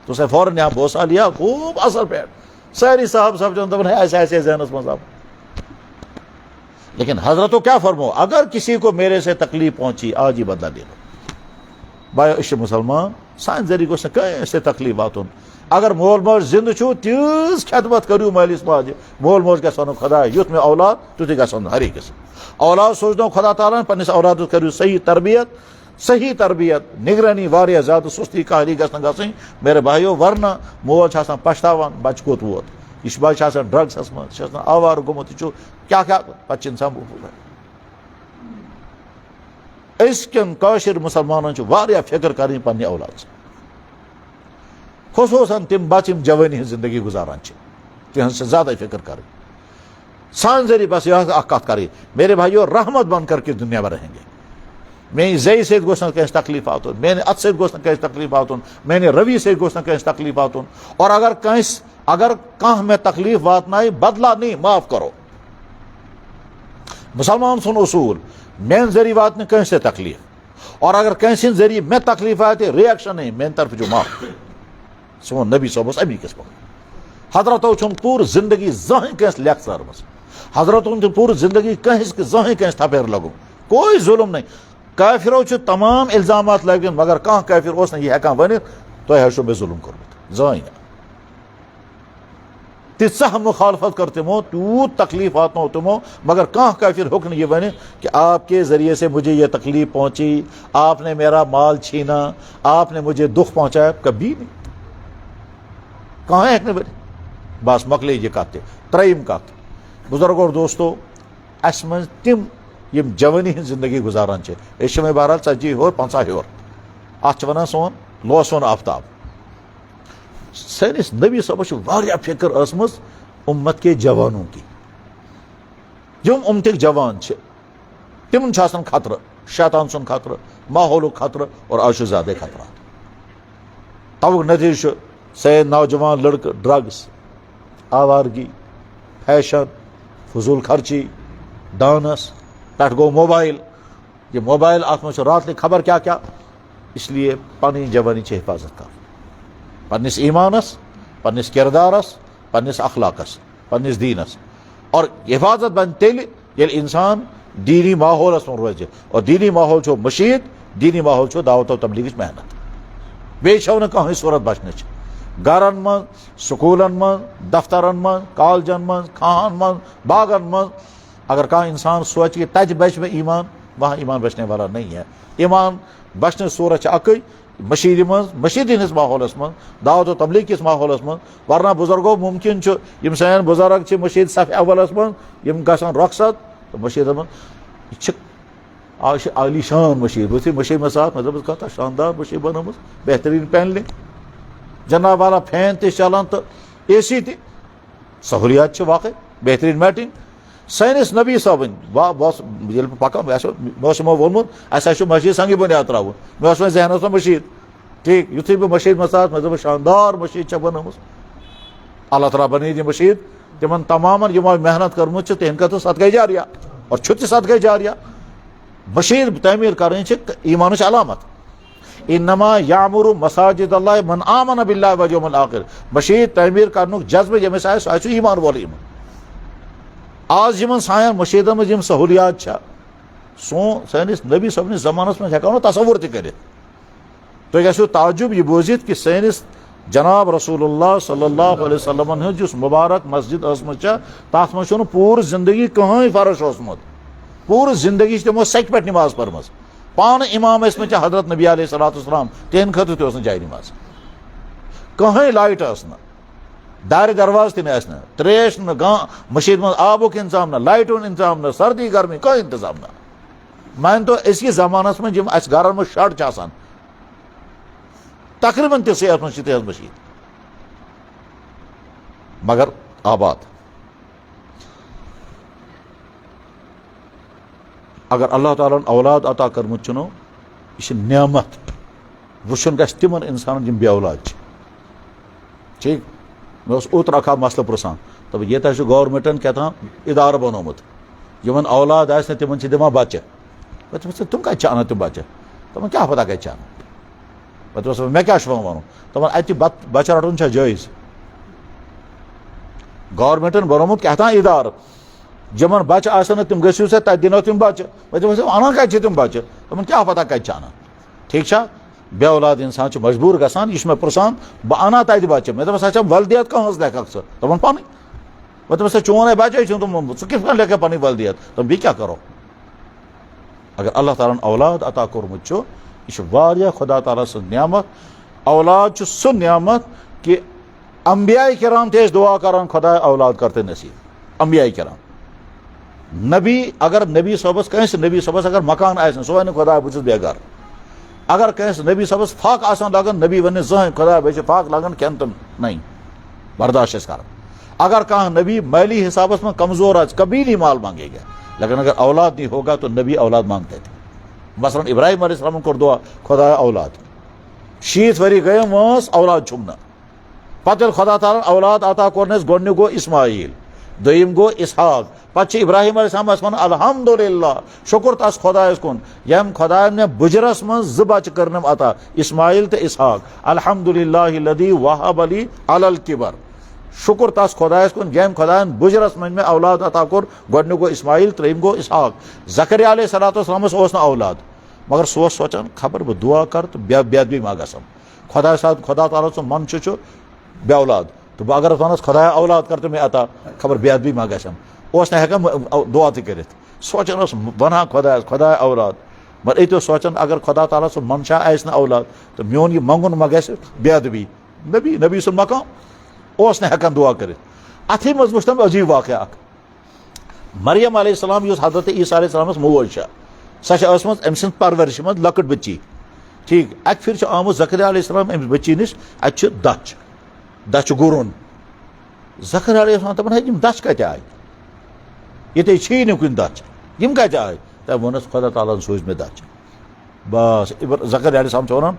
तो फौरन यहाँ बोसा लिया खूब असल पे सारी साहब सब दपान ऐसे ऐसे जहनस मज आव। लेकिन हजरत क्या फरमो अगर किसी को मेरे से तकलीफ पहुंची आज ही बदला ले लो। भाई मुसलमान सान जरिए गोस कैसे तकलीफ वातुन। अगर मोल मोज जिंद छो तीज खदमत करू मालिस माज मोल मोज गस वन खुदा युथ में औलाद तुत गस हर अकिस औलाद सोचो खुदा ताला पन्निस औलाद करू सही तरबियत निगरानी वारिया ज्यादा सुस्ती कहली गसन गसनी मेरे भाइयों वरना मोज पछतावान बच कोत वोत यह बच ड्रग्स मज आवार गोमुत क्या क्या पे इंसान अजकन काशिर मुसलमान फिक्र कर पन्ने औलाद खुसूसन तम बच जवानी जिंदगी गुजारान तिहन से ज्यादा फिक्र कर सान जरिए बस यह कत कर मेरे भाइयों रहमत बन करके दुनिया में रहेंगे। मे जय से गोस तकलीफ आतुन, मे अत से गोस तकलीफ आतुन, मे रवि से गोस तकलीफ आतुन। और अगर कह में तकलीफ वातनाई बदला नहीं, माफ करो। मुसलमान सुन उसूल, मेन जरिए वात कह से तकलीफ, और अगर कह जरिए मे तकलीफ आए रिएक्शन नहीं, मेन तरफ जो माफ। सोन नबी सोब अमी किस हजरतों पूर जिंदगी जहें कह लेख सर्वस, हजरतों पूर जिंदगी जहें कह थपेर लगो, कोई जुल्म नहीं। काफिरों तमाम इल्जामात लगे, मगर कह काफिर उस यह हेकान वन तुम मे जुल्म कोर्मुत जहें तीसह मुखालफत कर तिमो, तूत तकलीफ वातो तिमो, मगर कह काफिर हुक्न ये वन कि आपके जरिए से मुझे ये तकलीफ पहुंची, आपने मेरा माल छीना, आपने मुझे दुख पहुंचाया, कभी नहीं। कहाँ है बने बस मकले ये कत त्रयम कत बुजुर्ग और दोस्तों, अस मज तिम यम जवानी हज जिंदगी गुजारान मे बहरहाल 40 होर 50 होर, अत वन सोन लोसन आफ्ताब। सैनिस नबी सबस फिक्र असमस उम्मत के जवानों की, यम उम्मतिक जवान तिमन खतर, शैतान सुन खतर, माहौल खतर, और आज ज्यादा खतरा। तवुक नतीज से नौजवान लड़के ड्रग्स, आवारगी, फैशन, फजूल खर्ची, डांस, पे गो मोबाइल, ये मोबाइल अत मे रात खबर क्या क्या। इसलिए पनी जवानी हिफाजत कर, पन्निस ईमानस, पन्निस किरदारस, पन्निस अखलाकस, पन्निस दीनस। और हिफाजत बन तेल ये इंसान दीनी माहौल में रोज, और दीनी माहौल छो मशीद, दीनी माहौल छो दावत और तबलीग मेहनत। बे छो न कहीं सूरत बचन, गरन मं, स्कूलन मं, दफ्तरन मं, कॉलेजन मं, खान मं, बागन मं, अगर कह इंसान सोच कि तज बच में ईमान, वहाँ ईमान बचने वाला नहीं है। ईमान बचने सूरत अक मशीद मं, मशीद हंदिस माहौलस मं, दावत और तबलीग किस माहौलस मं। वरना बुजुर्गो मुमकिन यम सान बुजुर्ग मशीद सफ अवलस मं, यम गसन रखसत तो मशीद मं आज आलीशान मशीद वो मशीद में साथ मतलब कथा शानदार मशीद बनम, बेहतरीन पैनलिंग, जनाब वाला फैन ते चलान तो AC ते सहूलियात वाकई बेहतरीन मैटिंग। सैनिस नबी साबन वाह बस ये पकान मो वोनमुत अस मशीद संग बुनियाद त्रावन, मे वो जहनस में मशीद ठीक युथी बह मशीद में साथ मतलब शानदार मशीद बनम। अल्लाह तआला बन यह मशीद तिमन तमाम यमो मेहनत कर्मुत तिहन खतर सदका जारिया, और सदका जारिया। मशीद तमीर कर ईमान अलामत। इन्नमा यामुरु मसाजिद अल्लाह मन आमन बिल्लाहि वल यौमिल आखिर। मशीद तमीर कर जज्बे यमिस आए ईमान वोल ईमान। आज यमन सान मशीद में सहूलियात सैनिस नबी सबनिस जमानस में हेको तसव्वुर ति करित। तुम गो ताजुब यह बोजित कि सैनिस जनाब रसूलुल्लाह सल्लल्लाहु अलैहि वसल्लम हज मुबारक मस्जिद तथ मं पूर जिंदगी कहीं फर्श ओसमुत, पूर जिंदगी तमो सक पे नमाज पर्म, पान इमाम में हजरत नबी अलैहिस्सलाम तिहन खतर तह जाय नमाज, कहीं लाइट दार दरवाज तह न त्रेश न मशीद मं आबुक इंतजाम न लाइट इंतजाम न सर्दी गर्मी कोई इंतजाम न। मान तो अजक जमानस में जम अस घर में शड तकरीबन तिसै मशीद मगर आबाद। अगर अल्लाह ताला औलाद अता कर्मुत चुनो यह नेमत, वुन गस तिमन इंसान यम बे औलाद ठीक। मे ओत अखा मसल पुरसान तब ये गवर्नमेंटन क्या इदार बनोमुत यमन औलाद आस तिमन दिमा बच्चे, तुम कत अना तुम बच्चे, तुम क्या पता कत अना, पे मे क्या वन तमन अत बच्चा रटन जायज। गवर्नमेंटन बनोमुत क्या इदार जमन बच्चे आसन तुम गो सा तत दिनो तुम बच्चे, अना कत तुम बच्चे, तुम क्या पता कत अना ठीक। बे औलाद इंसान मजबूर गसान यह मे पुरसान बह अना तत बच्चे, मे दस वलदियत कह लेखक सर तमन पन मे चोन बच्चे तुम कित लेख पी वलदियत, तुम बी क्या करो। अगर अल्लाह ताला औलाद अता कोर्मुत यह खुदा ताला सद नियामत। औलाद सह नियामत कि अंबिया किराम थे दुआ करान खुदा औलाद करते नसीब। अंबिया किराम नबी अगर नबी सबस कस नबी सबस अगर मकान आ सो वन खुदा बहुत बेघर, अगर कस नबी सबस फाक आसान लगन नबी वन जहें खुदा बे फाक लगन खेन तो नहीं बर्दाश्त कर। अगर कह नबी माली हिसाब में कमजोर आज कभी नहीं माल मांगेगा, लेकिन अगर औलाद नहीं होगा तो नबी औलाद मांगते थे। मसलन इब्राहिम अलैहिस्सलाम कोर दुआ खुदा औलाद 60 वरी गए वस औलाद छुम पत खुदा ताला औलाद अता कोरनस गोडन गो इस्माइल दोयम गो इसहाक पे इब्राहिम अलैहिस्सलाम वन अल्हम्दुलिल्लाह शुक्र तस खुदायस कुन यम खुदा ने बुजरस मं ज बच करनम अता इस्माइल तो इसहाक अल्हम्दुलिल्लाहिल्लज़ी वहब ली अलल किबर शुक्र तस खुदायस कुन यम खुदा बुजरस मं में औलाद अता कोर गोडन गो इस्माइल त्रेम गो इसहाक ज़करिया अलैहिस्सलाम ओस न औलाद मगर सह सोचान खबर बह दुआ कर तो बेअदबी मा गसम खुदा ताला सो मन बे औलाद तो बह अगर वनस खुदा औलाद कर तो मैं अता खबर बेअदबी मा गसम ओस न हेकान दुआ त करित सोचान वना खुदा औलाद मगर ये सोचान अगर खुदा ताला सो मनशा आस न औलाद तो मोन यह मंगुन मा गस बेअदबी नबी नबी सुन मकाम ओस न हेकान दुआ करित अथी मज वुच तम अजीब वाक़या मरियम अलैहिस्सलाम युस हज़रत ईसा अलैहिस्सलामस मोज सह अम सद परवरिश मज लकट बच्ची ठीक अक फिर आमुत ज़करिया अलैहिस्सलाम अमिस बच्ची नश अच दच गुरुन ज़करिया अलैहिस्सलाम दपन है यम दच कत आय ये छी न कुन दच यम कत आय तब वोनस खुदा ताला सोज मे दच बस ज़करिया अलैहिस्सलाम वन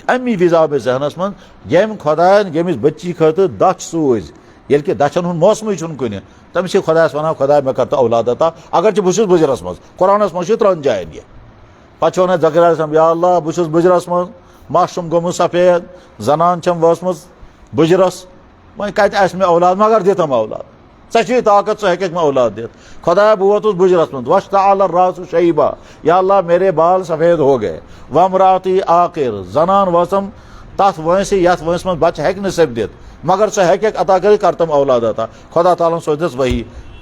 अमी विज आव मे जहनस मन यम खुदा यमिस बच्ची खतर दच सोज ये कि दचन हुन मौसम कुन तमिस खुदास वन खुदा मे कर तो औलाद अता अगर बहुत बुजरस मज कुरानस मज 3 जायन यह पे वन ज़करिया अलैहिस्सलाम या अल्लाह बहुत बुजरस मज मशम गोमुत सफेद जनान छम वसमज बुजरस वह कत मे औलाद मगर दितम औलाद ची ताकत सह हेक मे औलाद दित खुदा बह वोतुस बुजरस मज वश्तअल रासु शैबा या अल्लाह मेरे बाल सफेद हो गए वमराती आखिर जनान वसम तथ वंस यथ वंस मज बच हेक न सपदित मगर सह हेक अता कर तम औलाद अता खुदा ताला सोचस वही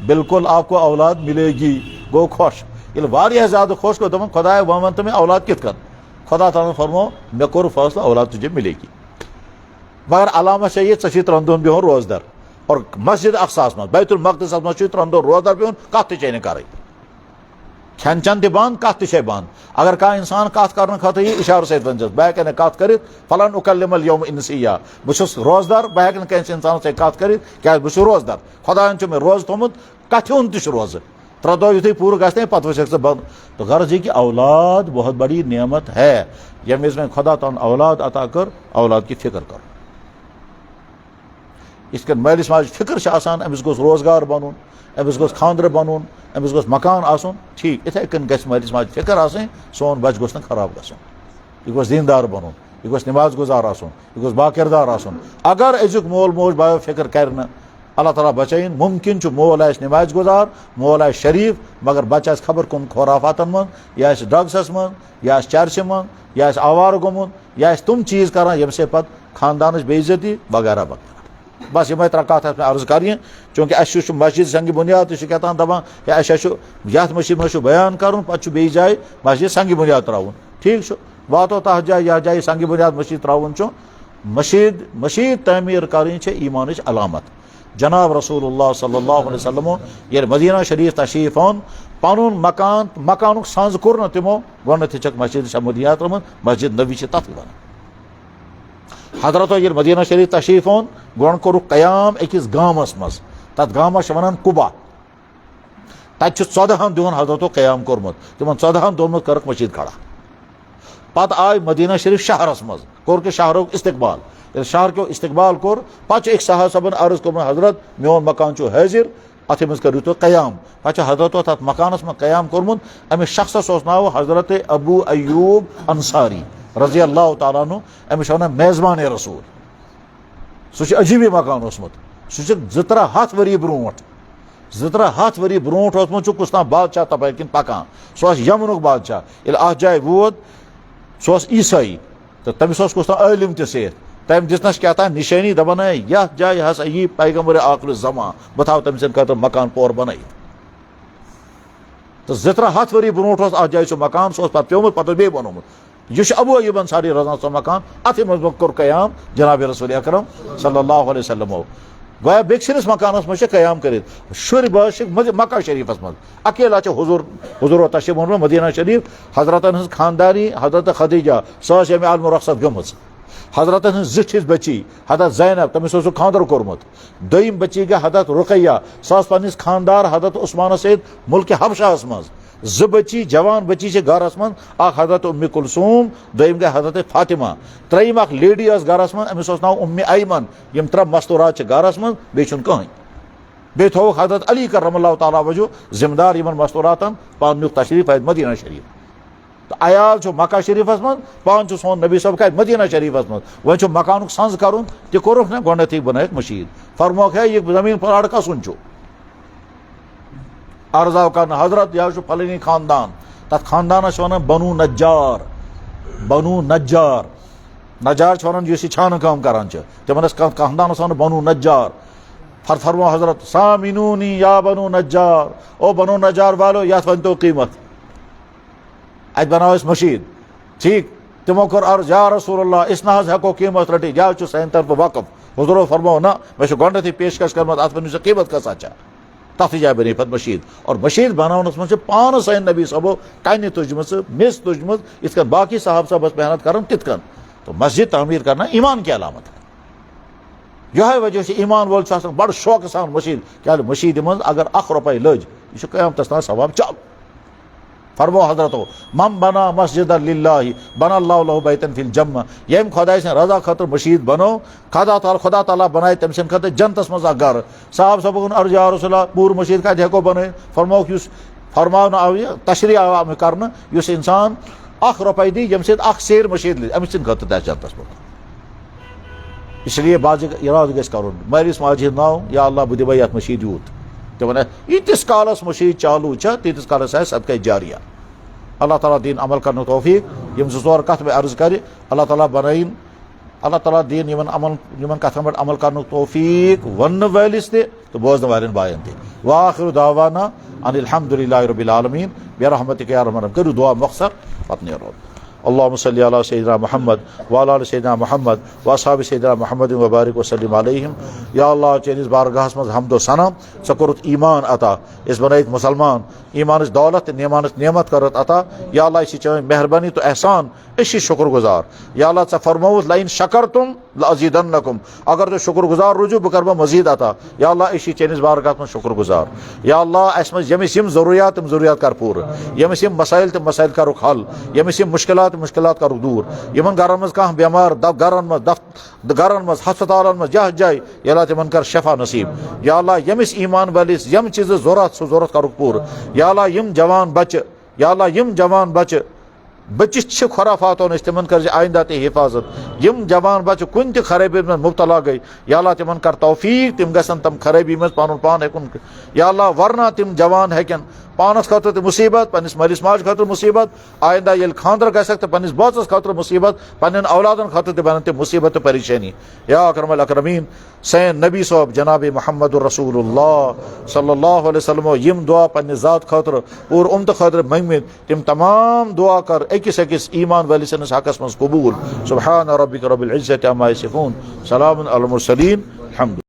बिल्कुल आपको औलाद मिलेगी गो खुश ये वारिया ज्यादा खुश गो दम खुदा वन तुम्हें औलाद कित कर खुदा ताला फरमो मे कोर फैसला औलाद तुझे मिलेगी मगर अलामा चाहिए 3 दोन बिहन रोजदार और मस्जिद अक्सास मज बैतुल मक़दिस मज 3 दोन रोजदार बिहन कत चे कर खेन चन बंद कत बंद अगर कह इंसान कत कर खतर यह इशार सत वन बह हेक कत कर फलन उकल्लिमुल यौम इंसिया बहुत रोजदार बह हेक कैंस इंसान सत कत कर क्या बहुत रोजदार खुदा मे रोज थोमुत कथ हुंद तह रोज 3 दह युथ पूर गए पे वह बंद तो गर्ज यह कि औलाद बहुत बड़ी नियमत है यमिस में खुदा तन औलाद अता कर औलाद की फिक्र कर इस मालिस माज फिक्र अमिस गोस रोजगार बनून अमिस गोस खानदर बनून अमिस गोस मकान आसन ठीक इथे कन गस मालिस माज फिक्र आसन सोन बच गोस न खराब गसन यह गोस दीनदार बनून यह गोस नमाज गुजार आसन यह गोस बाकिरदार आसन अगर अजुक मोल मोज बायो फिक्र कर अल्लाह ताला बचाइन मुमकिन मोल आस नमाज गुजार मोल आस शरीफ मगर बच आस खबर कुन खुराफातन मन या ड्रग्सस मन या चर्च मन या आवार गोमुत या तुम चीज़ कर यम से पत खानदान बेइज्जती वगैरह वगैरह बस यम 3 कत में अर्ज कर चूँकि अस मस्जिद संग बुनियाद कहतान दपान ये मस्जिद मज बयान कर पे बे जाए मस्जिद संग बुनियाद त्रावन ठीक वातो तथ जाए यह जाए संग बुनियाद मस्जिद त्रावन मस्जिद तमीर कर ईमान अलामत जनाब रसूलुल्लाह सल्लल्लाहु अलैहि वसल्लम ये मदीना शरीफ तशरीफ ओन पनुन मकान संज कोर तमो गोथ मस्जिद शमुदिया त्रमन मस्जिद नबी तथ वन हजरत ये मदीना शरीफ तशरीफ ओन गोन कोर कयाम अकिस गामस मज तथ गामस वन कुबा तत 14 दोहन हजरतो कयाम कोरमुत तिमन 14 दोहन मज कर मस्जिद खड़ा पत आय मदीना शरीफ शहरस मज कोर के शहरों इस्तकबाल शहर को इस्तकबाल कोर पे एक साहब सबन अर्ज कोर हजरत मोन मकान हाजिर अथ मज करू तो कयाम पे हजरतो तथ मकानस में कयाम कोरमुत अमिस शख्स नाव हजरत अबू अयूब अंसारी रजी अल्लाह ताला अन्हु अमिस वन मेजबान रसूल सह अजीबी मकान ओसमुत सह 2-3 वरी ब्रोट 2-3 वरी ब्रोट ओसमुत कुस्तान बादशाह तप किन पकान सह यमनुक बादशाह ये अ जाए वोत सह ईसाई तो तमिस कुस्तान आलिम त तम दिस क्या निशानी दपान यह जाए हसा यी पैगम्बर आखिर जमा बह थो तम सद मकान पोर बन तो 2-3 वरी ब्रोट अ जाए सह मकान सह पे प्योमुत पे बे बनोमुत यह अबू अयूब अंसारी रज़ा सो मकान अथ मज कोर कयाम जनाब रसूल अकरम सल्लल्लाहु अलैहि वसल्लम गोया बेक्सिस मकानस मज कयाम कर शुर बश मक्का शरीफस मज अकेला हुजूर तशरीफ ओन मदीना शरीफ हजरतन हज खानदानी हजरत खदीजा सह अमे आलम रखसत गम हजरतन हज जिस बच्ची हजरत जैनब तमिस खानदर कोरमुत दोयम बच्ची गई हजरत रुकैया सह पन्निस खानदार हजरत उस्मान सैद मुल्क हबशास मज ज बची जवान बची गरस मन हजरत उम्मी कुलसूम दोम गई हजरत फातिमा त्रेम लेडी गरस मन अमिस नाव उम्मी ऐमन यम 3 मस्तूरात गरस मन बे कहीं बे थो हजरत अली करमल्लाहु ताला वजू जिम्मेदार इन मस्तूरातन पान तशरीफ मदीना शरीफ तो अयाल मक्का शरीफस मं पान सोन नबी सब कत मदीना शरीफस मं वो मकान संज कर तोरुख ना गोथी बन मशीद फरमोक है यह जमीन प्लाट कसन अर्जाव कर हजरत यह फलनी खानदान तथ खानदान वन बनु नज्जार नज्जार वन छान कम कर तमन खानदान वन बनु नज्जार फरमो हजरत सामिनूनी या बनु नज्जार ओ बनु नज्जार वालो ये वन तो कीमत अत बनाओ मशीद ठीक तमो कर अर्ज या रसूलल्लाह इस ना हेको कीमत रटी जा सन तरफ वक़फ हुजूरो फरमो ना मे गोथी पेशकश कर अत वन कीमत कसा तथ जाए बनी पे मशीद और मशीद बनानस मं पान सन नबी सबो कन तुजम मिस तुजम इत बाकी साहब सबस मेहनत कर तिथन तो मस्जिद तामीर करना ईमान की अलामत है यह वजह से ईमान वोल बड़ शौक सान मशीद क्या मशीद मं अगर 1 रुपये लज यह क़यामतस तान सवाब चाल फरमो हजरतो मम बना मस्जिद लिल्लाहि बना अल्लाहु लहु बैतन फिल जन्नह यम खुदा से रजा खतर मशीद बनो खुदा ताला बनाए तम सन खतर जन्नतस मज घर साहब सब अर्ज या रसूलल्लाह पूर मशीद कत हेको बन फरमो फरमावन आव तशरी आव कर इंसान 1 रुपये दी यम सेर मशीद अमिस खतर जन्नतस मज इसलिए बाज इराद गस कर मालिस माजिद नाव या अल्लाह बह दिवै अत मशीद यूत तो वन यीतिस कालस मशीद चालू तीतिस कालस सदका जारिया अल्लाह ताला दीन अमल कर तौफीक यम 2 कथ में अर्ज कर अल्लाह ताला बनाइन अल्लाह ताला दीन इन कथन पे अमल कर तौफीक वन वालिस तो बोजन वालन बायन त वाखिर दावाना अनिल हम्दुलिल्लाहि रब्बिल आलमीन बिरहमतिक या रहमान करू दुआ मखसर पत नेरो अल्लाहुम्मा सल्ली अला सय्यिदिना मुहम्मद व अला आलि सय्यिदिना मुहम्मद व असहाबि सय्यिदिना मुहम्मद व बारिक व सल्लिम अलैहिम या अल्लाह चेनिस बारगाहस मज हमद व सना स कोरुत ईमान अता इस बनैत मुसलमान ईमान दौलत नेमत करत अता या अल्लाह इसी चेन मेहरबानी तो एहसान इसी शुक्रगुजार या अल्लाह स फरमाउत लाइन शकरतुम लअज़ीदन्नकुम अगर तो शुक्रगुजार रुजू बह करबा मजीद अता या अल्लाह इसी चेनिस बारगाहस मज शुक्रगुजार या अल्लाह अस मज यमिस यम ज़रूरियात कर पूर यमिस यम मसाइल तम मसाइल करुक हल यमिस यम मुश्किलात कर दूर यमन गरन मज कह बेमार गरन मज हस्पतालन मज जह जाय या तिमन कर शफा नसीब या अल्लाह यमिस ईमान वालिस यम चीज जरूरत कर पूर या अल्लाह यम जवान बच या अल्लाह यम जवान बच बचिश खुराफातों तिमन कर आइंदा ते हिफाजत यम जवान बच कुन त खराबी में मुब्तला गई या अल्लाह तिमन कर तौफीक तिम गसन तम खराबी में पान पान हेकुन या अल्लाह वरना तिम जवान हेकन पानस खतर तो मुसीबत पनिस मलिस माज खतर मुसीबत आइंदा ये खानदर गस तो पनिस बचस खतर मुसीबत पन्न औलादन खतर तो बनते मुसीबत तो परेशानी या अकरमल अकरमीन सैन नबी साहब जनाब मोहम्मद रसूलुल्लाह सल्लल्लाहु अलैहि वसल्लम यम दुआ पन्ने ज़ात खतर और उम्मत खतर मंगमित तिम तमाम दुआ कर अकिस ईमान वालिस हकस मज कबूल सुब्हान रब्बिक रब्बिल इज्जति अम्मा यसिफून सलामुन अलल मुरसलीन।